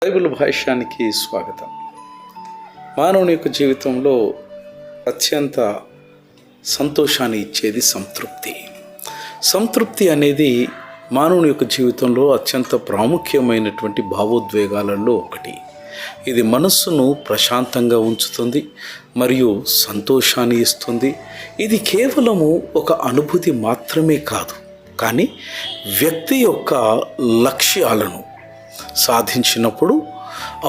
Bible భాష్యానికి స్వాగతం. మానవుని యొక్క జీవితంలో అత్యంత సంతోషాన్ని ఇచ్చేది సంతృప్తి. సంతృప్తి అనేది మానవుని యొక్క జీవితంలో అత్యంత ప్రాముఖ్యమైనటువంటి భావోద్వేగాలలో ఒకటి. ఇది మనస్సును ప్రశాంతంగా ఉంచుతుంది మరియు సంతోషాన్ని ఇస్తుంది. ఇది కేవలము ఒక అనుభూతి మాత్రమే కాదు, కానీ వ్యక్తి యొక్క లక్ష్యాలను సాధించినప్పుడు,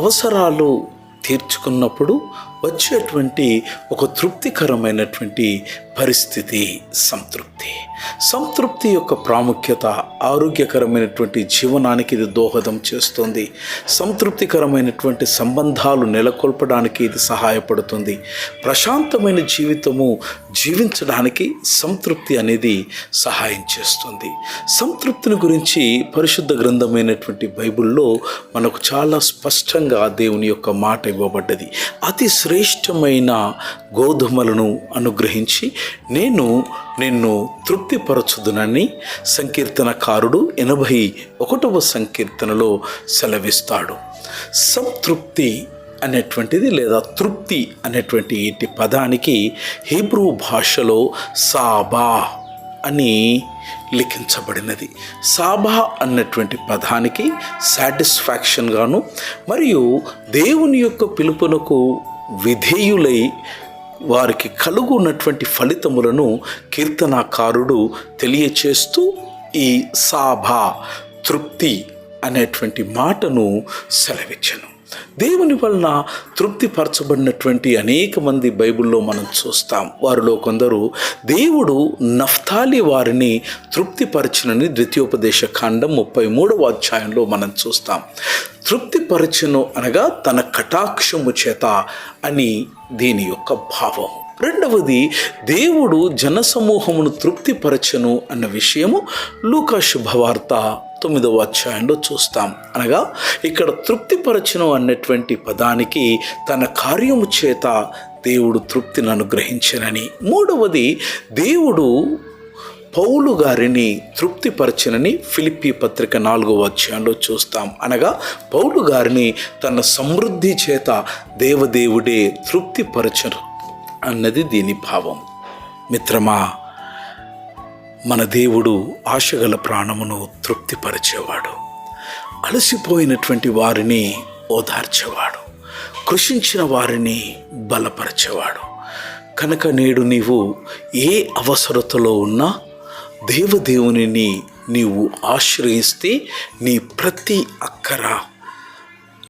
అవసరాలు తీర్చుకున్నప్పుడు వచ్చేటువంటి ఒక తృప్తికరమైనటువంటి పరిస్థితి సంతృప్తి. సంతృప్తి యొక్క ప్రాముఖ్యత ఆరోగ్యకరమైనటువంటి జీవనానికి ఇది దోహదం చేస్తుంది. సంతృప్తికరమైనటువంటి సంబంధాలు నెలకొల్పడానికి ఇది సహాయపడుతుంది. ప్రశాంతమైన జీవితము జీవించడానికి సంతృప్తి అనేది సహాయం చేస్తుంది. సంతృప్తిని గురించి పరిశుద్ధ గ్రంథమైనటువంటి బైబిల్లో మనకు చాలా స్పష్టంగా దేవుని యొక్క మాట ఇవ్వబడ్డది. అతి శ్రేష్టమైన గోధుమలను అనుగ్రహించి నేను నిన్ను తృప్తిపరచుదునని సంకీర్తనకారుడు 81వ సంకీర్తనలో సెలవిస్తాడు. సంతృప్తి అనేటువంటిది లేదా తృప్తి అనేటువంటి ఈ పదానికి హీబ్రూ భాషలో సాబా అని లిఖించబడినది. సాబా అన్నటువంటి పదానికి సాటిస్ఫాక్షన్ గాను మరియు దేవుని యొక్క పిలుపునకు విధేయులై వారికి కలుగున్నటువంటి ఫలితములను కీర్తనాకారుడు తెలియచేస్తూ ఈ సాబా తృప్తి అనేటువంటి మాటను సెలవిచ్చను. దేవుని వలన తృప్తిపరచబడినటువంటి అనేక మంది బైబిల్లో మనం చూస్తాం. వారిలో కొందరు దేవుడు నఫ్తాలి వారిని తృప్తిపరచునని ద్వితీయోపదేశ కాండం 33వ అధ్యాయంలో మనం చూస్తాం. తృప్తిపరచును అనగా తన కటాక్షము చేత అని దీని యొక్క భావం. రెండవది, దేవుడు జనసమూహమును తృప్తిపరచను అన్న విషయము లూకా శుభవార్త 9వ అధ్యాయంలో చూస్తాం. అనగా ఇక్కడ తృప్తిపరచను అన్నటువంటి పదానికి తన కార్యము చేత దేవుడు తృప్తిని అనుగ్రహించనని. మూడవది, దేవుడు పౌలు గారిని తృప్తిపరచనని ఫిలిప్పీ పత్రిక 4వ అధ్యాయంలో చూస్తాం. అనగా పౌలు గారిని తన సమృద్ధి చేత దేవదేవుడే తృప్తిపరచను అన్నది దీని భావం. మిత్రమా, మన దేవుడు ఆశగల ప్రాణమును తృప్తిపరిచేవాడు, అలసిపోయినటువంటి వారిని ఓదార్చేవాడు, కృషించిన వారిని బలపరిచేవాడు. కనుక నేడు నీవు ఏ అవసరతలో ఉన్నా దేవదేవునిని నీవు ఆశ్రయిస్తే నీ ప్రతి అక్కర